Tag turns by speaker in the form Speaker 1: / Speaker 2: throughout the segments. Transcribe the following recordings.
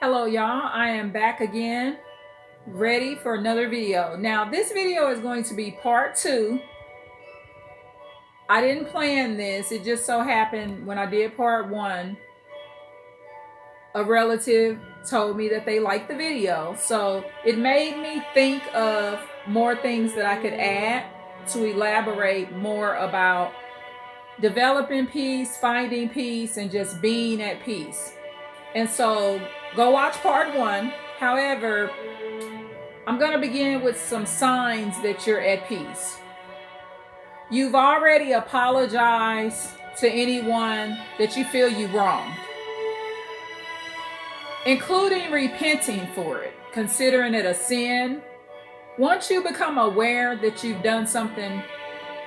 Speaker 1: Hello y'all, I am back again, ready for another video. Now this video is going to be part two. I didn't plan this, it just so happened when I did part one, a relative told me that they liked the video. So it made me think of more things that I could add to elaborate more about developing peace, finding peace, and just being at peace. And so go watch part one. However, I'm going to begin with some signs that you're at peace. You've already apologized to anyone that you feel you wronged, including repenting for it, considering it a sin. Once you become aware that you've done something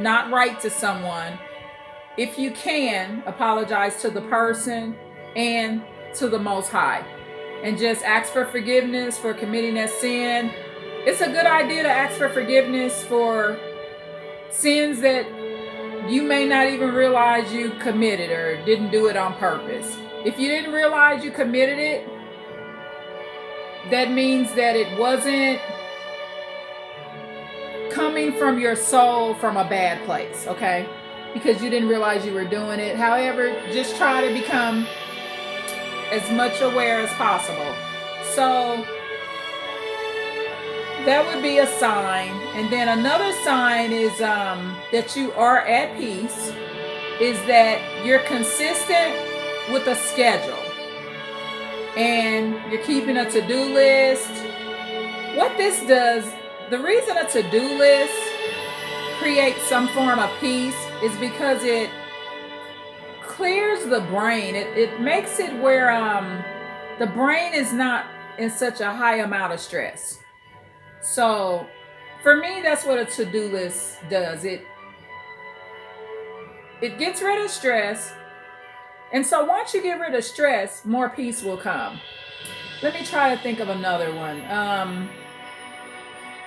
Speaker 1: not right to someone, if you can, apologize to the person and to the Most High, and just ask for forgiveness for committing that sin. It's a good idea to ask for forgiveness for sins that you may not even realize you committed or didn't do it on purpose. If you didn't realize you committed it, that means that it wasn't coming from your soul from a bad place, okay? Because you didn't realize you were doing it. However, just try to become as much aware as possible. So that would be a sign. And then another sign is that you are at peace is that you're consistent with a schedule and you're keeping a to-do list. What this does, the reason a to-do list creates some form of peace is because it clears the brain. It makes it where the brain is not in such a high amount of stress. So for me, that's what a to-do list does. It gets rid of stress. And so once you get rid of stress, more peace will come. Let me try to think of another one.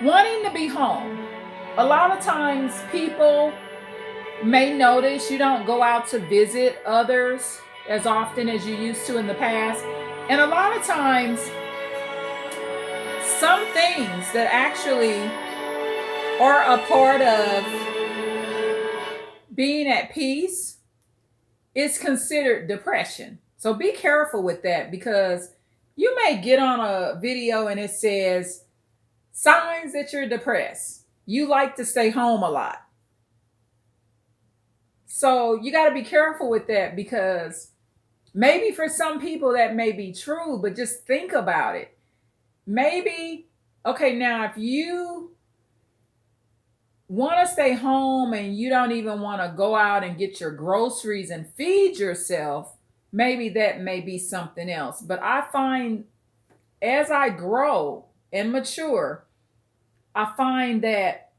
Speaker 1: Wanting to be home. A lot of times people may notice you don't go out to visit others as often as you used to in the past. And a lot of times, some things that actually are a part of being at peace is considered depression. So be careful with that, because you may get on a video and it says signs that you're depressed. You like to stay home a lot. So you got to be careful with that, because maybe for some people that may be true, but just think about it. Maybe, okay, now if you want to stay home and you don't even want to go out and get your groceries and feed yourself, maybe that may be something else. But I find as I grow and mature, I find that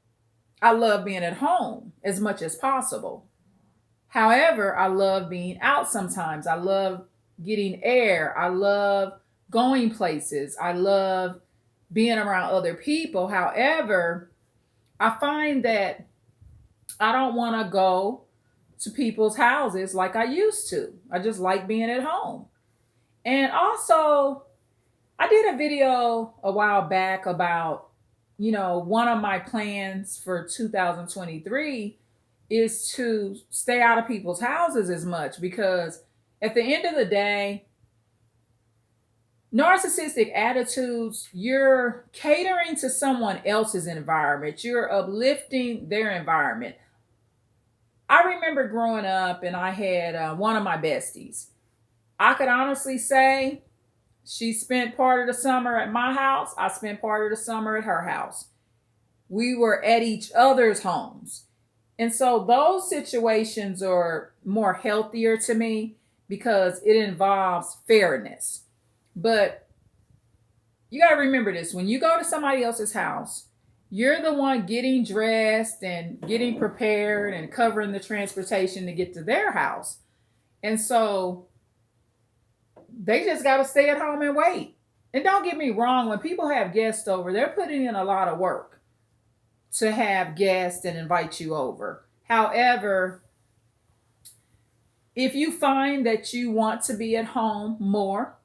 Speaker 1: I love being at home as much as possible. However, I love being out sometimes. I love getting air. I love going places. I love being around other people. However, I find that I don't want to go to people's houses like I used to. I just like being at home. And also, I did a video a while back about, one of my plans for 2023 is to stay out of people's houses as much, because at the end of the day, narcissistic attitudes, you're catering to someone else's environment. You're uplifting their environment. I remember growing up and I had one of my besties. I could honestly say she spent part of the summer at my house. I spent part of the summer at her house. We were at each other's homes. And so those situations are more healthier to me because it involves fairness. But you got to remember this. When you go to somebody else's house, you're the one getting dressed and getting prepared and covering the transportation to get to their house. And so they just got to stay at home and wait. And don't get me wrong, when people have guests over, they're putting in a lot of work to have guests and invite you over. However, if you find that you want to be at home more,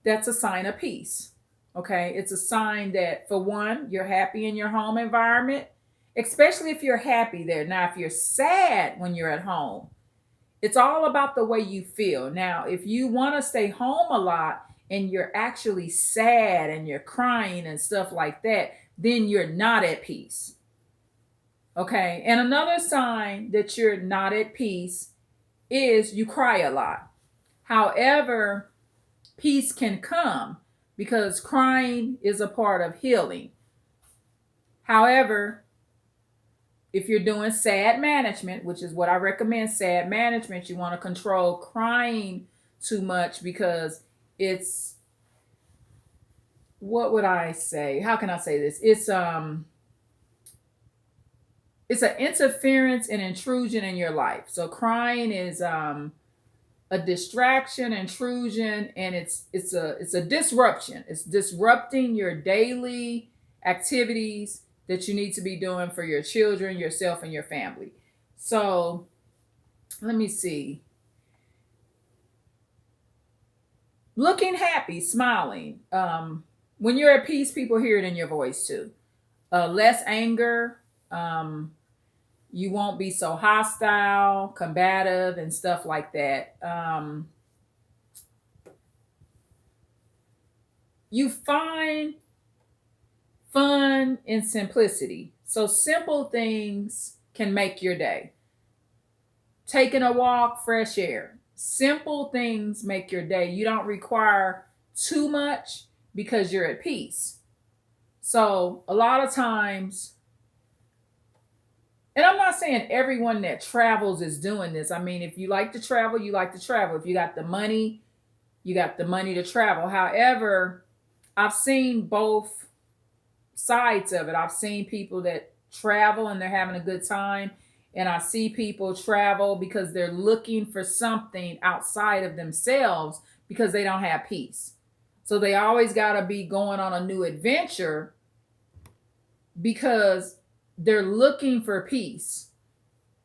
Speaker 1: That's a sign of peace. Okay. It's a sign that, for one, you're happy in your home environment, especially if you're happy there. Now, if you're sad when you're at home, it's all about the way you feel. Now, if you want to stay home a lot and you're actually sad and you're crying and stuff like that, then you're not at peace. Okay. And another sign that you're not at peace is you cry a lot. However, peace can come because crying is a part of healing. However, if you're doing sad management, which is what I recommend, sad management, you want to control crying too much because it's, what would I say? How can I say this? It's an interference and intrusion in your life. So crying is a distraction, intrusion, and it's a disruption. It's disrupting your daily activities that you need to be doing for your children, yourself, and your family. So let me see. Looking happy, smiling. When you're at peace, people hear it in your voice too. Less anger. You won't be so hostile, combative, and stuff like that. You find fun in simplicity. So simple things can make your day. Taking a walk, fresh air. Simple things make your day. You don't require too much because you're at peace. So a lot of times, and I'm not saying everyone that travels is doing this. I mean, if you like to travel, you like to travel. If you got the money, you got the money to travel. However, I've seen both sides of it. I've seen people that travel and they're having a good time. And I see people travel because they're looking for something outside of themselves because they don't have peace. So they always got to be going on a new adventure because they're looking for peace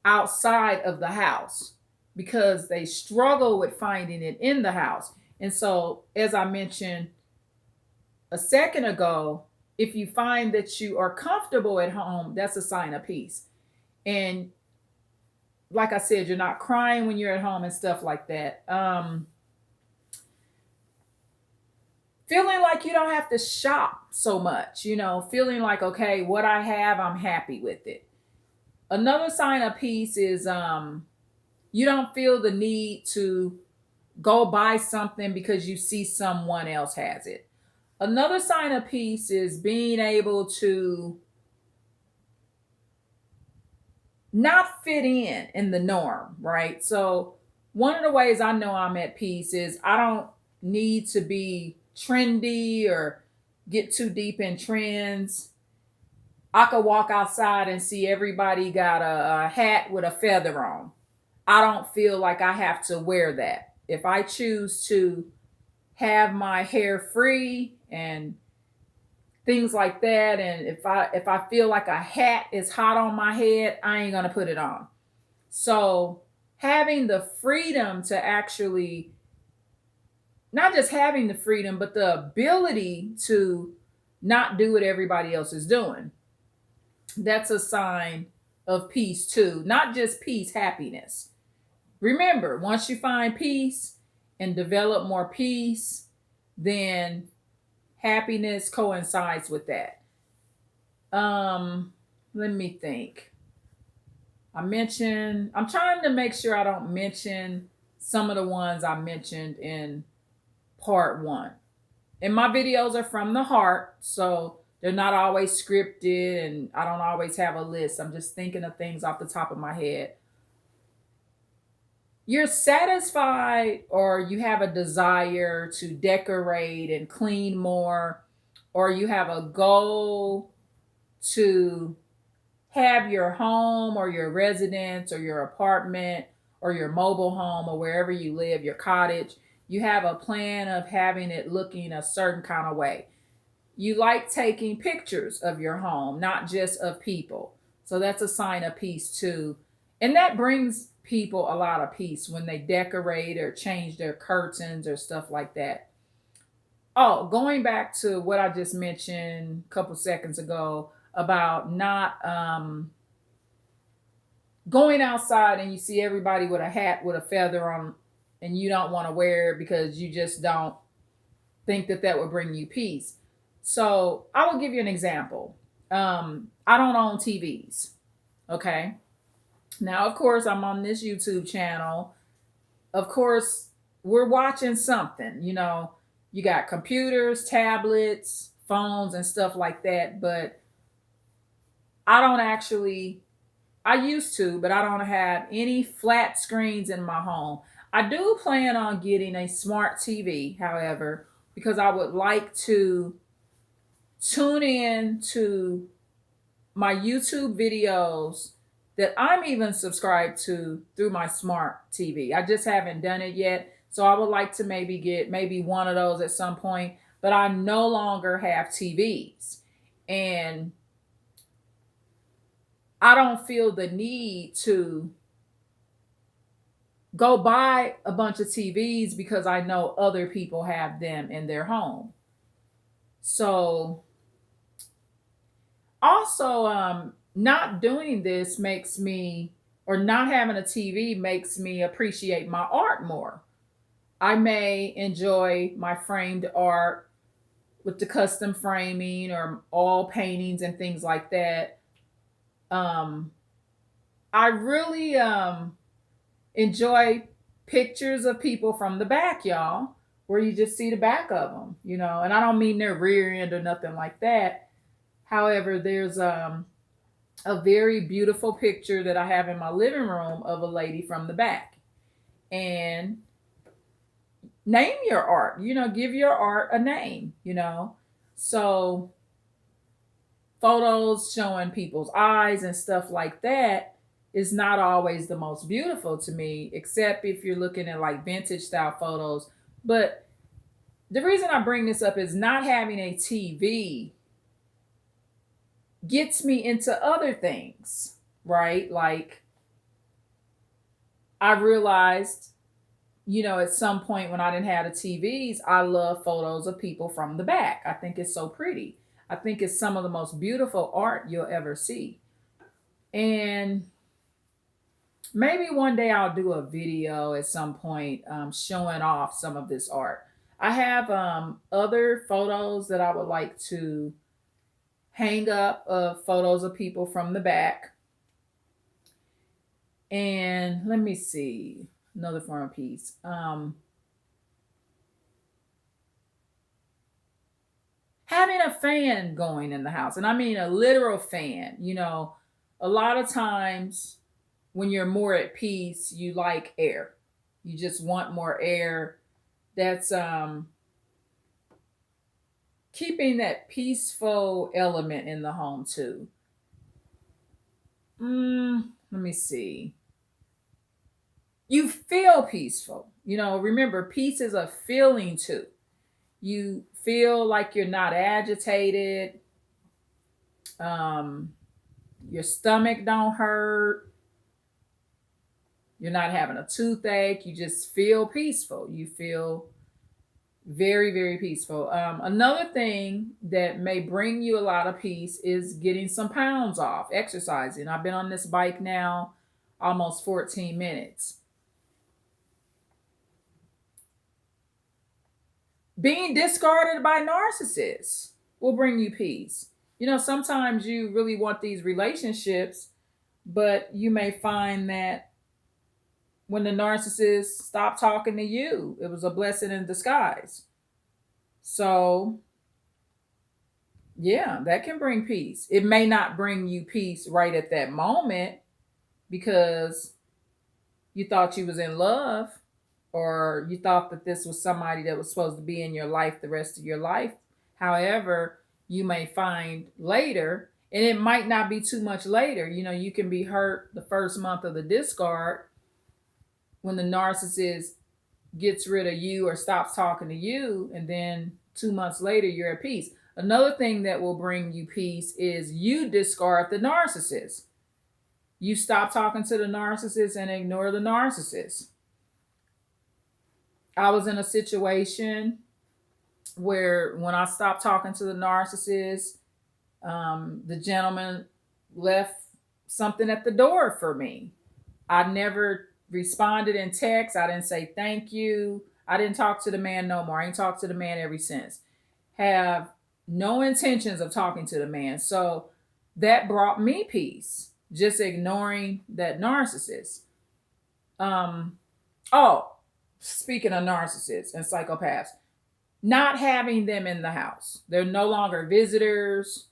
Speaker 1: outside of the house because they struggle with finding it in the house. And so, as I mentioned a second ago, if you find that you are comfortable at home, that's a sign of peace. And like I said, you're not crying when you're at home and stuff like that. Feeling like you don't have to shop so much, feeling like, okay, what I have, I'm happy with it. Another sign of peace is you don't feel the need to go buy something because you see someone else has it. Another sign of peace is being able to not fit in the norm, right? So, one of the ways I know I'm at peace is I don't need to be trendy or get too deep in trends. I could walk outside and see everybody got a hat with a feather on. I don't feel like I have to wear that. If I choose to have my hair free and things like that, and if I feel like a hat is hot on my head, I ain't gonna put it on. So having the freedom to actually, not just having the freedom, but the ability to not do what everybody else is doing, that's a sign of peace too. Not just peace, happiness. Remember, once you find peace and develop more peace, then happiness coincides with that. Let me think. I'm trying to make sure I don't mention some of the ones I mentioned in part one. And my videos are from the heart, so they're not always scripted and I don't always have a list. I'm just thinking of things off the top of my head. You're satisfied or you have a desire to decorate and clean more, or you have a goal to have your home or your residence or your apartment or your mobile home or wherever you live, your cottage, you have a plan of having it looking a certain kind of way. You like taking pictures of your home, not just of people. So that's a sign of peace too. And that brings people a lot of peace when they decorate or change their curtains or stuff like that. Oh, going back to what I just mentioned a couple seconds ago about not going outside and you see everybody with a hat with a feather on, and you don't want to wear it because you just don't think that that would bring you peace. So I will give you an example. I don't own TVs. Okay. Now, of course, I'm on this YouTube channel. Of course, we're watching something. You got computers, tablets, phones, and stuff like that. But I don't actually, I used to, but I don't have any flat screens in my home. I do plan on getting a smart TV, however, because I would like to tune in to my YouTube videos that I'm even subscribed to through my smart TV. I just haven't done it yet. So I would like to maybe get maybe one of those at some point, but I no longer have TVs. And I don't feel the need to go buy a bunch of TVs because I know other people have them in their home. So also, not doing this makes me, or not having a TV makes me appreciate my art more. I may enjoy my framed art with the custom framing or all paintings and things like that. Um, I really enjoy pictures of people from the back, y'all, where you just see the back of them, and I don't mean their rear end or nothing like that. However, there's a very beautiful picture that I have in my living room of a lady from the back. And name your art, give your art a name. So photos showing people's eyes and stuff like that is not always the most beautiful to me, except if you're looking at like vintage style photos. But the reason I bring this up is not having a TV gets me into other things, right? Like I realized, at some point when I didn't have the TVs, I love photos of people from the back. I think it's so pretty. I think it's some of the most beautiful art you'll ever see. And maybe one day I'll do a video at some point showing off some of this art. I have other photos that I would like to hang up of photos of people from the back. And let me see another form of peace. Having a fan going in the house, and I mean a literal fan. A lot of times when you're more at peace, you like air. You just want more air. That's keeping that peaceful element in the home too. Let me see. You feel peaceful. Remember, peace is a feeling too. You feel like you're not agitated. Um, your stomach don't hurt. You're not having a toothache. You just feel peaceful. You feel very, very peaceful. Another thing that may bring you a lot of peace is getting some pounds off, exercising. I've been on this bike now almost 14 minutes. Being discarded by narcissists will bring you peace. Sometimes you really want these relationships, but you may find that when the narcissist stopped talking to you, it was a blessing in disguise. So, yeah, that can bring peace. It may not bring you peace right at that moment because you thought you was in love, or you thought that this was somebody that was supposed to be in your life the rest of your life. However, you may find later, and it might not be too much later. You can be hurt the first month of the discard when the narcissist gets rid of you or stops talking to you, and then 2 months later you're at peace. Another thing that will bring you peace is you discard the narcissist. You stop talking to the narcissist and ignore the narcissist. I was in a situation where when I stopped talking to the narcissist, the gentleman left something at the door for me. I never responded in text. I didn't say thank you. I didn't talk to the man no more. I ain't talked to the man ever since. Have no intentions of talking to the man. So that brought me peace, just ignoring that narcissist. Um, oh, speaking of narcissists and psychopaths, not having them in the house. They're no longer visitors.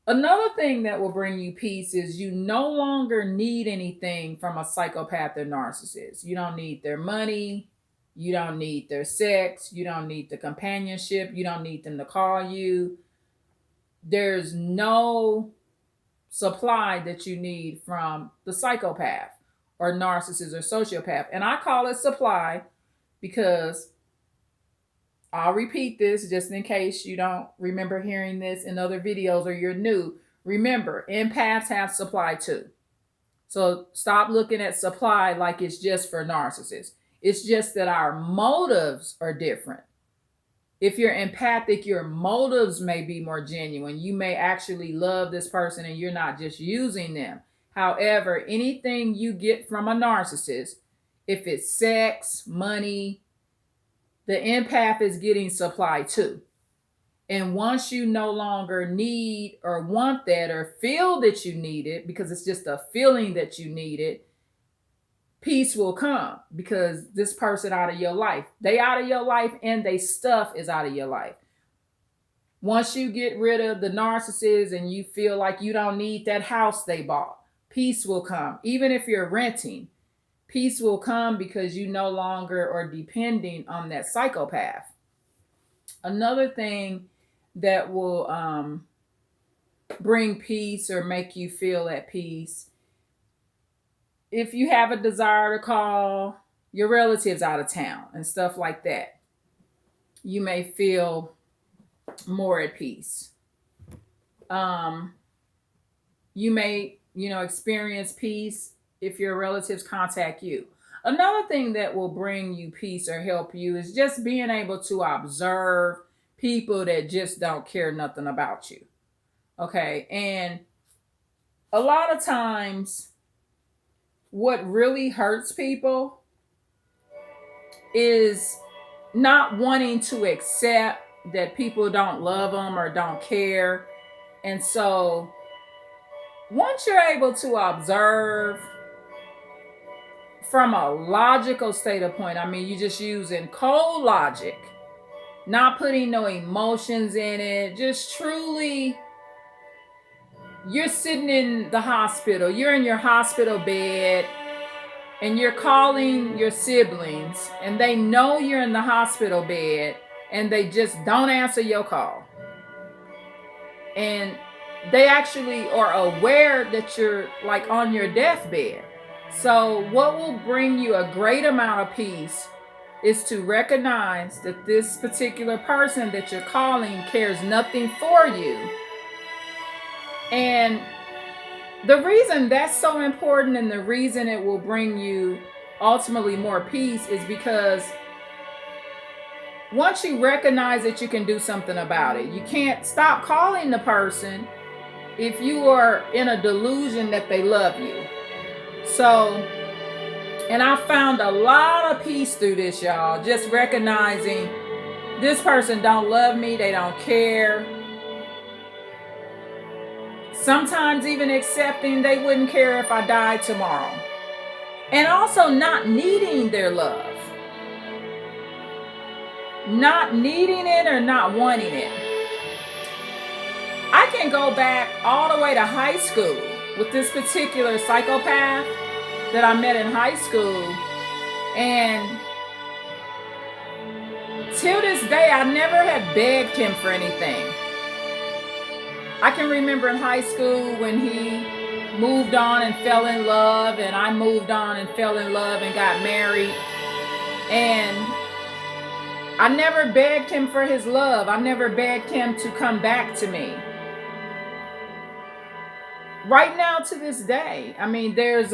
Speaker 1: Another thing that will bring you peace is you no longer need anything from a psychopath or narcissist. You don't need their money. You don't need their sex. You don't need the companionship. You don't need them to call you. There's no supply that you need from the psychopath or narcissist or sociopath. And I call it supply because I'll repeat this just in case you don't remember hearing this in other videos or you're new. Remember, empaths have supply too. So stop looking at supply like it's just for narcissists. It's just that our motives are different. If you're empathic, your motives may be more genuine. You may actually love this person and you're not just using them. However, anything you get from a narcissist, if it's sex, money, the empath is getting supply too. And once you no longer need or want that or feel that you need it, because it's just a feeling that you need it, peace will come because this person out of your life. They out of your life and they stuff is out of your life. Once you get rid of the narcissist and you feel like you don't need that house they bought, peace will come. Even if you're renting, peace will come because you no longer are depending on that psychopath. Another thing that will bring peace or make you feel at peace, if you have a desire to call your relatives out of town and stuff like that, you may feel more at peace. You may, experience peace if your relatives contact you. Another thing that will bring you peace or help you is just being able to observe people that just don't care nothing about you. Okay. And a lot of times, what really hurts people is not wanting to accept that people don't love them or don't care. And so once you're able to observe from a logical state of point, I mean, you're just using cold logic, not putting no emotions in it, just truly, you're sitting in the hospital, you're in your hospital bed, and you're calling your siblings, and they know you're in the hospital bed, and they just don't answer your call. And they actually are aware that you're like on your deathbed. So what will bring you a great amount of peace is to recognize that this particular person that you're calling cares nothing for you. And the reason that's so important and the reason it will bring you ultimately more peace is because once you recognize that you can do something about it, you can't stop calling the person if you are in a delusion that they love you. So, and I found a lot of peace through this, y'all, just recognizing this person don't love me, they don't care. Sometimes even accepting they wouldn't care if I died tomorrow. And also not needing their love. Not needing it or not wanting it. I can go back all the way to high school with this particular psychopath that I met in high school. And till this day, I never had begged him for anything. I can remember in high school when he moved on and fell in love, and I moved on and fell in love and got married. And I never begged him for his love. I never begged him to come back to me. Right now to this day, I mean, there's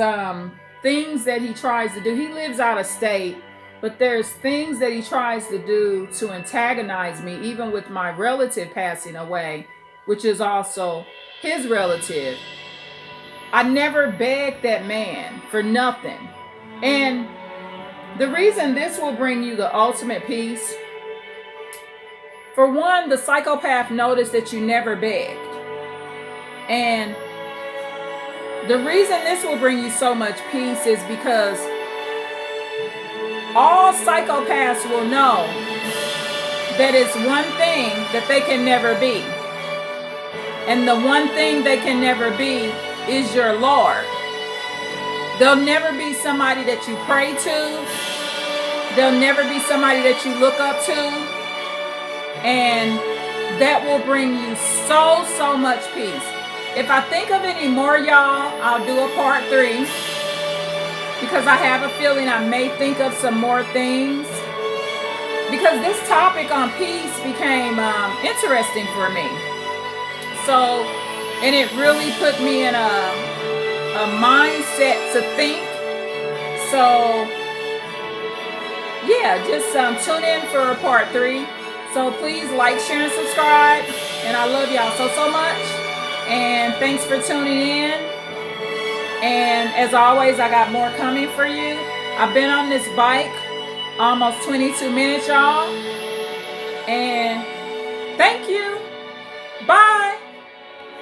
Speaker 1: things that he tries to do. He lives out of state, But there's things that he tries to do to antagonize me, even with my relative passing away, which is also his relative. I never begged that man for nothing. And the reason this will bring you the ultimate peace, for one, the psychopath noticed that you never begged. And the reason this will bring you so much peace is because all psychopaths will know that it's one thing that they can never be. And the one thing they can never be is your Lord. They'll never be somebody that you pray to. They'll never be somebody that you look up to. And that will bring you so much peace. If I think of any more, y'all, I'll do a part 3. Because I have a feeling I may think of some more things. Because this topic on peace became interesting for me. So, and it really put me in a mindset to think. So, yeah, just tune in for part 3. So please like, share, and subscribe. And I love y'all so much. And thanks for tuning in. And as always, I got more coming for you. I've been on this bike almost 22 minutes, y'all. And thank you. Bye.